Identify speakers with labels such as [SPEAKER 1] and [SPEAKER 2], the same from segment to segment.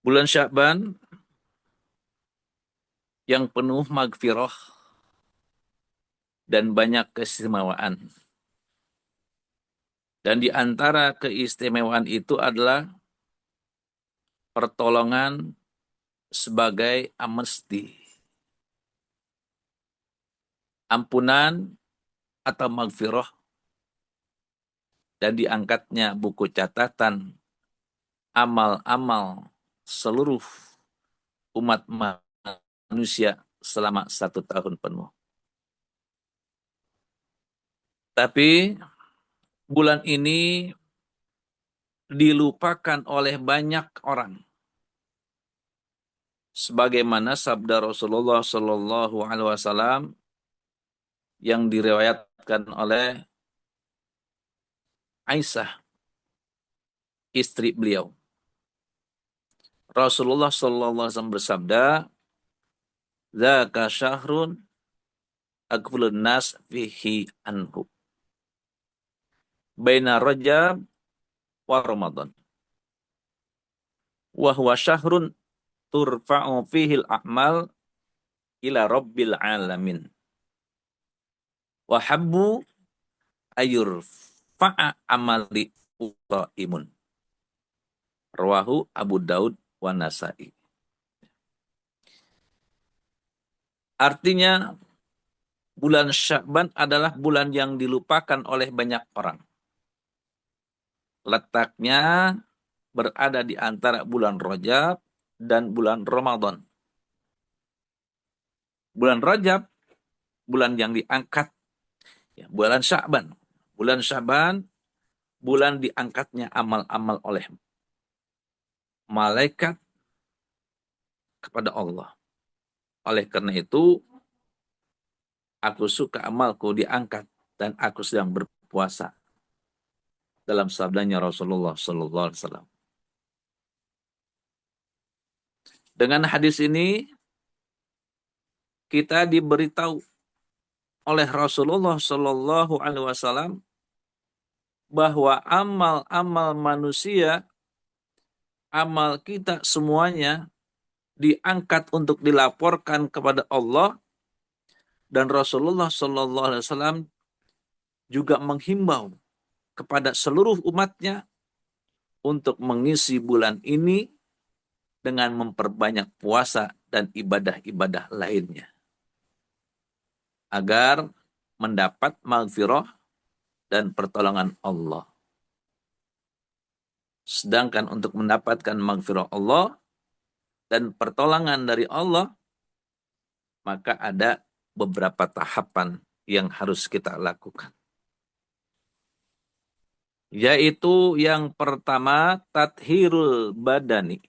[SPEAKER 1] Bulan Sya'ban yang penuh magfirah dan banyak keistimewaan. Dan di antara keistimewaan itu adalah pertolongan sebagai amnesti, ampunan atau magfirah, dan diangkatnya buku catatan amal-amal seluruh umat manusia selama 1 tahun penuh. Tapi bulan ini dilupakan oleh banyak orang. Sebagaimana sabda Rasulullah Shallallahu Alaihi Wasallam yang diriwayatkan oleh Aisyah, istri beliau. Rasulullah Shallallahu Alaihi Wasallam bersabda, "Dzaka syahrun aqfulun nas fihi anhu, baina Rajab wa Ramadan. Wa huwa syahrun turfa'u fihi al-a'mal ila rabbil alamin. Wa habbu ayurfa'a amali imun." Rawahu Abu Daud wa Nasa'i. Artinya, bulan Sya'ban adalah bulan yang dilupakan oleh banyak orang. Letaknya berada di antara bulan Rajab dan bulan Ramadan. Bulan Rajab, bulan yang diangkat. Bulan Sya'ban. Bulan Sya'ban, bulan diangkatnya amal-amal oleh malaikat kepada Allah. Oleh karena itu, aku suka amalku diangkat dan aku sedang berpuasa. Dalam sabdanya Rasulullah Sallallahu Alaihi Wasallam. Dengan hadis ini, kita diberitahu oleh Rasulullah Sallallahu Alaihi Wasallam bahwa amal-amal manusia, amal kita semuanya diangkat untuk dilaporkan kepada Allah, dan Rasulullah Sallallahu Alaihi Wasallam juga menghimbau kepada seluruh umatnya untuk mengisi bulan ini dengan memperbanyak puasa dan ibadah-ibadah lainnya, agar mendapat maghfirah dan pertolongan Allah. Sedangkan untuk mendapatkan maghfirah Allah dan pertolongan dari Allah, maka ada beberapa tahapan yang harus kita lakukan. Yaitu yang pertama, tathhirul badani.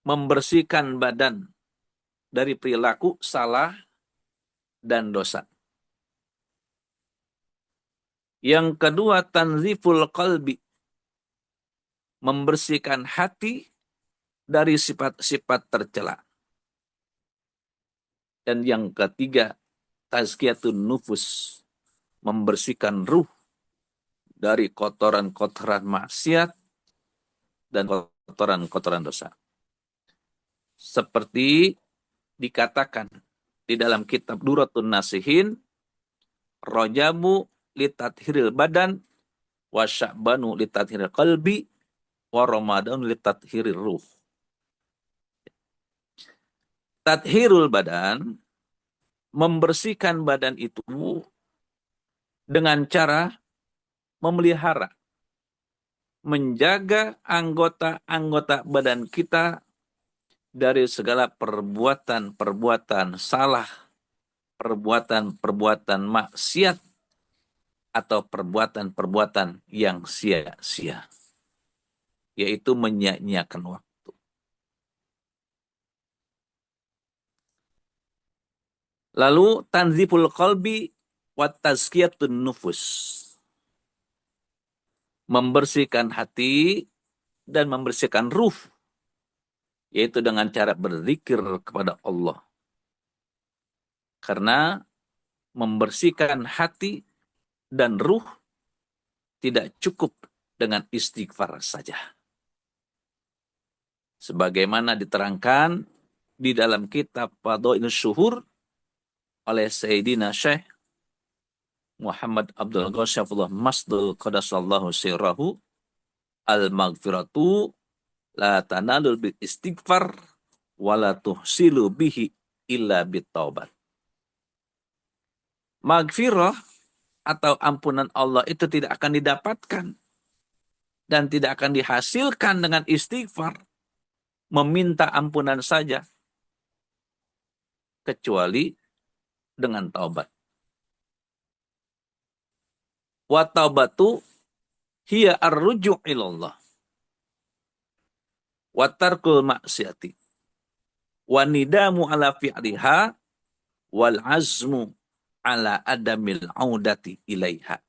[SPEAKER 1] Membersihkan badan dari perilaku salah dan dosa. Yang kedua, tanziful qalbi. Membersihkan hati dari sifat-sifat tercela. Dan yang ketiga, tazkiyatun nufus. Membersihkan ruh dari kotoran-kotoran maksiat dan kotoran-kotoran dosa. Seperti dikatakan di dalam kitab Duratun Nasihin, Rajabu litathiril badan, wa Sya'banu litathiril qalbi, wa Ramadanu litathiril ruh. Tathirul badan, membersihkan badan itu dengan cara memelihara, menjaga anggota-anggota badan kita dari segala perbuatan-perbuatan salah, perbuatan-perbuatan maksiat, atau perbuatan-perbuatan yang sia-sia, yaitu menyia-nyiakan waktu. Lalu tanziful qalbi wa tazkiyatun nufus. Membersihkan hati dan membersihkan ruh, yaitu dengan cara berzikir kepada Allah. Karena membersihkan hati dan ruh tidak cukup dengan istighfar saja. sebagaimana diterangkan di dalam kitab Fadhailus Syuhur oleh Sayyidina Syekh Muhammad Abdul Ghasyafullah Masdul Qadasallahu sirrahu, al-maghfiratu la tanalul bil istighfar wala tuhsilu bihi illa bitaubat. Maghfirah atau ampunan Allah itu tidak akan didapatkan dan tidak akan dihasilkan dengan istighfar, meminta ampunan saja, kecuali dengan taubat. Wa taubatu hiya ar-ruju' ilallah wa tarkul maksiati wa nidamu ala fi'liha wal azmu ala adamil audati ilaiha.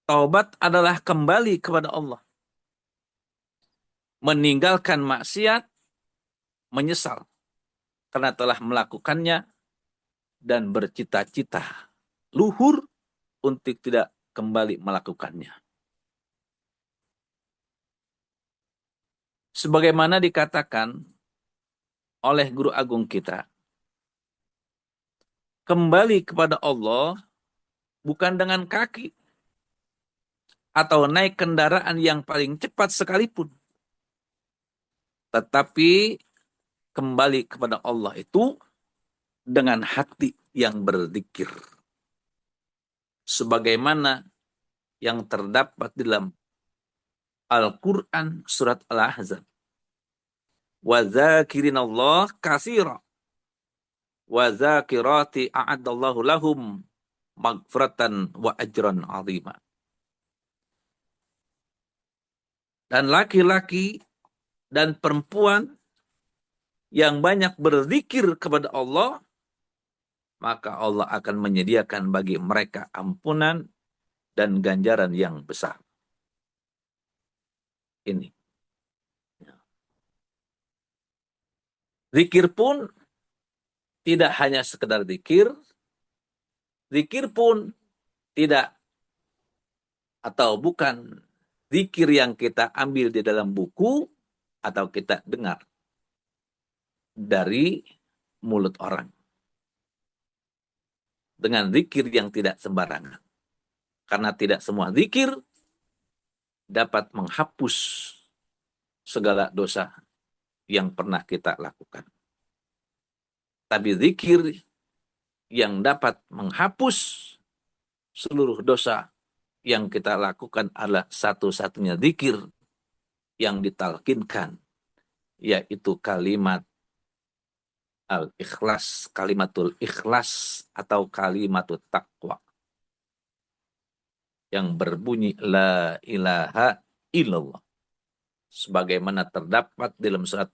[SPEAKER 1] Taubat adalah kembali kepada Allah, meninggalkan maksiat, menyesal karena telah melakukannya, dan bercita-cita luhur untuk tidak kembali melakukannya. Sebagaimana dikatakan oleh guru agung kita, kembali kepada Allah bukan dengan kaki atau naik kendaraan yang paling cepat sekalipun, tetapi kembali kepada Allah itu dengan hati yang berzikir. Sebagaimana yang terdapat dalam Al-Quran surat Al-Ahzab. Wa zakirinallah katsira wa zakirati a'addallahu lahum maghfiratan wa ajran 'azima. Dan laki-laki dan perempuan yang banyak berzikir kepada Allah, maka Allah akan menyediakan bagi mereka ampunan dan ganjaran yang besar. Ini. Zikir pun tidak hanya sekedar zikir pun tidak atau bukan zikir yang kita ambil di dalam buku atau kita dengar dari mulut orang. Dengan zikir yang tidak sembarangan. Karena tidak semua zikir dapat menghapus segala dosa yang pernah kita lakukan. Tapi zikir yang dapat menghapus seluruh dosa yang kita lakukan adalah satu-satunya zikir yang ditalkinkan, yaitu kalimat al-ikhlas, kalimatul ikhlas atau kalimatul taqwa yang berbunyi la ilaha illallah, sebagaimana terdapat dalam surat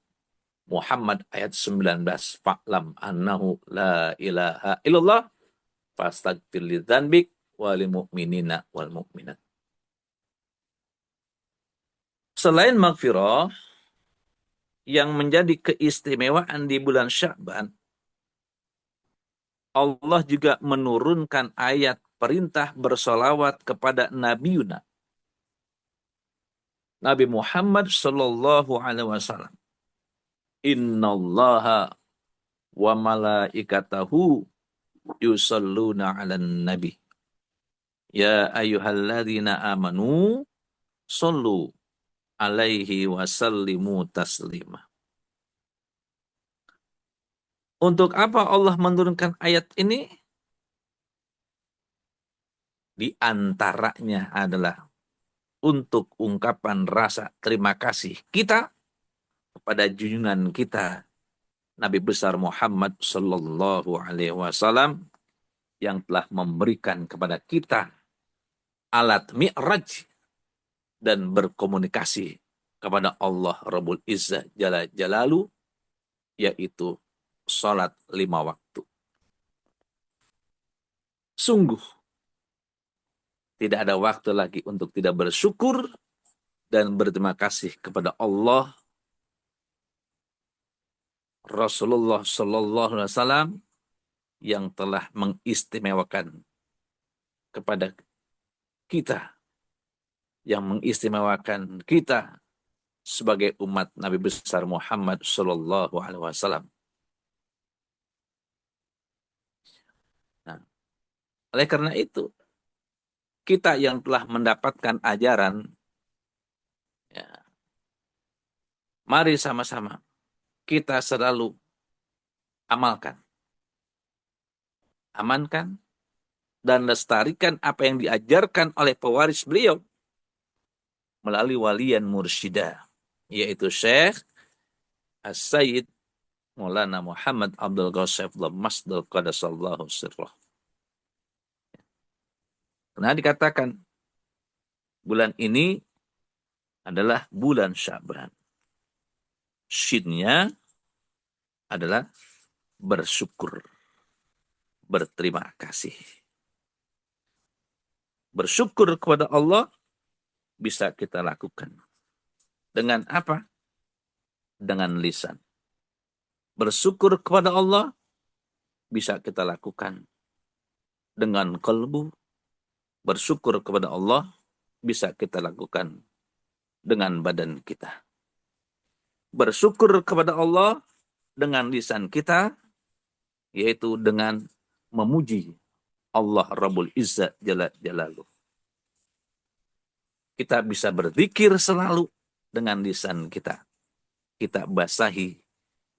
[SPEAKER 1] Muhammad ayat 19, fa'lam annahu la ilaha illallah fastaghfir lidzanbik walil mu'minina wal mu'minat. Selain maghfirah yang menjadi keistimewaan di bulan Sya'ban, Allah juga menurunkan ayat perintah bersolawat kepada Nabi Muhammad sallallahu alaihi wasallam. Innallaha wa malaikatahu yusalluna 'alan nabi. Ya ayyuhalladzina amanu sallu alaihi wa sallimu taslima. Untuk apa Allah menurunkan ayat ini? Di antaranya adalah untuk ungkapan rasa terima kasih kita kepada junjungan kita Nabi besar Muhammad sallallahu alaihi wasallam yang telah memberikan kepada kita alat mi'raj dan berkomunikasi kepada Allah Rabbul Izzah Jalla Jalalu, yaitu salat 5 waktu. Sungguh tidak ada waktu lagi untuk tidak bersyukur dan berterima kasih kepada Allah, Rasulullah sallallahu alaihi wasallam yang telah mengistimewakan kepada kita, yang mengistimewakan kita sebagai umat Nabi besar Muhammad Sallallahu Alaihi Wasallam. Nah, oleh karena itu, kita yang telah mendapatkan ajaran, ya, mari sama-sama kita selalu amalkan, amankan, dan lestarikan apa yang diajarkan oleh pewaris beliau melalui walian mursyidah, yaitu Syekh As-Sayyid Maulana Muhammad Abdul Ghasif Masdal Qadasallahu Sirrah. Karena dikatakan bulan ini adalah bulan Sya'ban. Shinnya adalah bersyukur, berterima kasih. Bersyukur kepada Allah bisa kita lakukan. Dengan apa? Dengan lisan. Bersyukur kepada Allah bisa kita lakukan dengan kalbu. Bersyukur kepada Allah bisa kita lakukan dengan badan kita. Bersyukur kepada Allah dengan lisan kita, yaitu dengan memuji Allah Rabbul Izzat Jalla Jalaluh. Kita bisa berzikir selalu dengan lisan kita. Kita basahi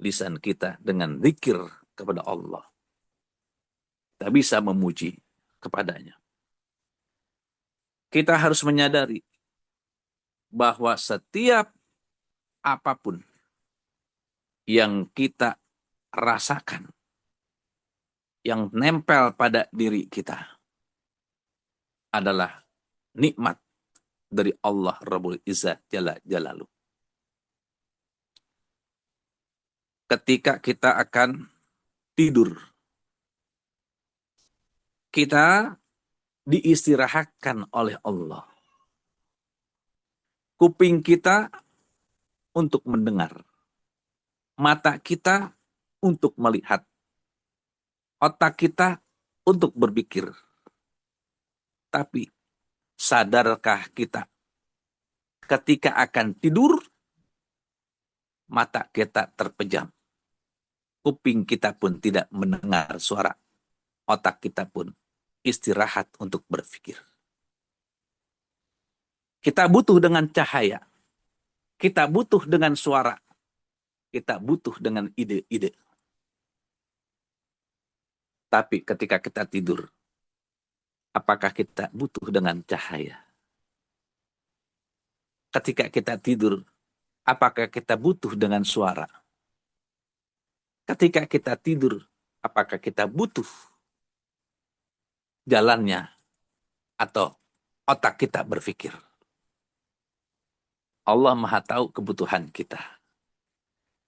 [SPEAKER 1] lisan kita dengan zikir kepada Allah. Kita bisa memuji kepadanya. Kita harus menyadari bahwa setiap apapun yang kita rasakan, yang nempel pada diri kita, adalah nikmat dari Allah Rabbul Izzat Jalla Jalaluh. Ketika kita akan tidur, kita diistirahatkan oleh Allah. Kuping kita untuk mendengar, mata kita untuk melihat, otak kita untuk berpikir. Tapi sadarkah kita ketika akan tidur, mata kita terpejam, kuping kita pun tidak mendengar suara, otak kita pun istirahat untuk berpikir. Kita butuh dengan cahaya, kita butuh dengan suara, kita butuh dengan ide-ide. Tapi ketika kita tidur, apakah kita butuh dengan cahaya? Ketika kita tidur, apakah kita butuh dengan suara? Ketika kita tidur, apakah kita butuh jalannya atau otak kita berpikir? Allah Maha tahu kebutuhan kita.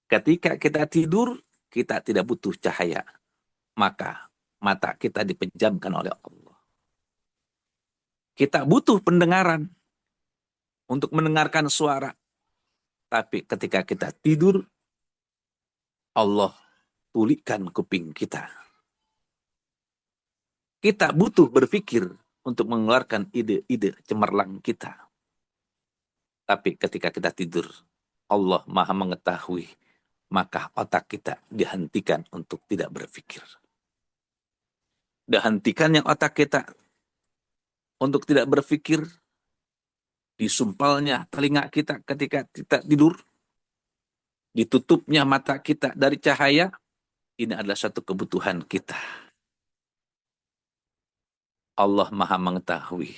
[SPEAKER 1] Ketika kita tidur, kita tidak butuh cahaya. Maka mata kita dipejamkan oleh Allah. Kita butuh pendengaran untuk mendengarkan suara. Tapi ketika kita tidur, Allah tulikan kuping kita. Kita butuh berpikir untuk mengeluarkan ide-ide cemerlang kita. Tapi ketika kita tidur, Allah Maha mengetahui, maka otak kita dihentikan untuk tidak berpikir. Dihentikannya otak kita untuk tidak berpikir, disumpalnya telinga kita ketika kita tidur, ditutupnya mata kita dari cahaya, ini adalah satu kebutuhan kita. Allah Maha mengetahui.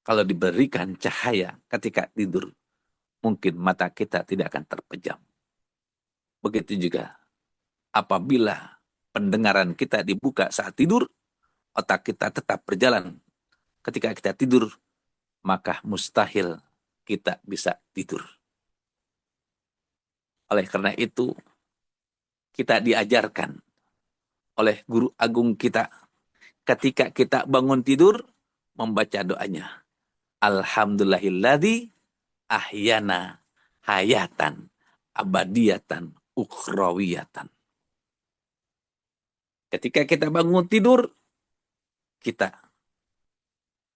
[SPEAKER 1] Kalau diberikan cahaya ketika tidur, mungkin mata kita tidak akan terpejam. Begitu juga apabila pendengaran kita dibuka saat tidur, otak kita tetap berjalan. Ketika kita tidur, maka mustahil kita bisa tidur. Oleh karena itu, kita diajarkan oleh guru agung kita, ketika kita bangun tidur, membaca doanya. Alhamdulillahilladzi ahyana hayatan abadiyatan ukhrawiyatan. Ketika kita bangun tidur, kita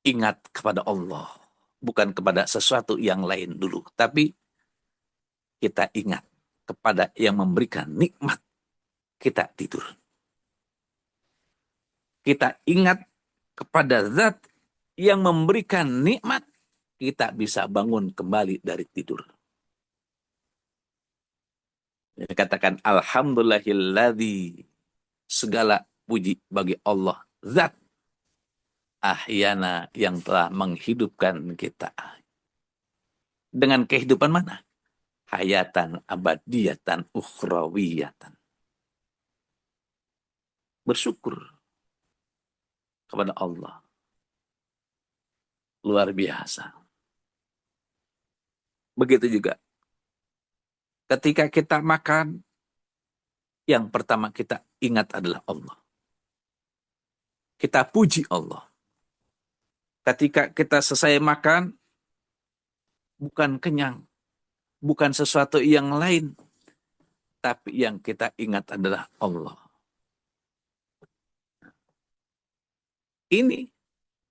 [SPEAKER 1] ingat kepada Allah, bukan kepada sesuatu yang lain dulu, tapi kita ingat kepada yang memberikan nikmat, kita tidur. Kita ingat kepada zat yang memberikan nikmat, kita bisa bangun kembali dari tidur. Katakan alhamdulillahilladzi, segala puji bagi Allah, zat ahyana yang telah menghidupkan kita. Dengan kehidupan mana? Hayatan abadiyatan ukhrawiyatan. Bersyukur kepada Allah. Luar biasa. Begitu juga ketika kita makan, yang pertama kita ingat adalah Allah. Kita puji Allah. Ketika kita selesai makan, bukan kenyang, bukan sesuatu yang lain, tapi yang kita ingat adalah Allah. Ini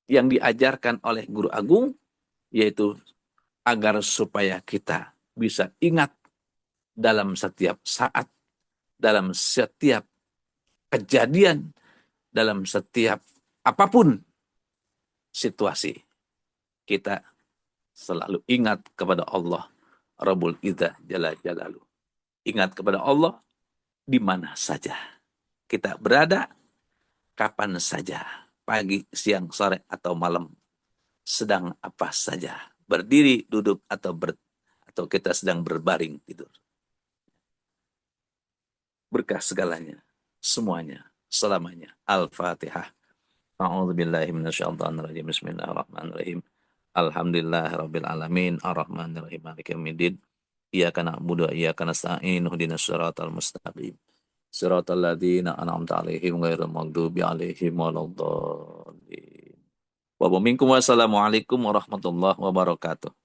[SPEAKER 1] yang diajarkan oleh Guru Agung, yaitu agar supaya kita bisa ingat dalam setiap saat, dalam setiap kejadian, dalam setiap apapun situasi. Kita selalu ingat kepada Allah Rabbul Izzah Jalla Jalaluh. Ingat kepada Allah di mana saja kita berada, kapan saja, pagi, siang, sore, atau malam, sedang apa saja, berdiri, duduk, atau kita sedang berbaring tidur. Berkah segalanya, semuanya, selamanya. Al-Fatihah. A'udzubillahi minasyaitonirrajim. Bismillahirrahmanirrahim. Alhamdulillahirabbil alamin, arrahmanirrahim, maliki yaumiddin. Iyyaka na'budu wa iyyaka nasta'in, ihdinas siratal mustaqim. Siratal ladzina an'amta 'alaihim ghairil maghdubi 'alaihim waladdallin. Wa minkum wassalamualaikum warahmatullahi wabarakatuh.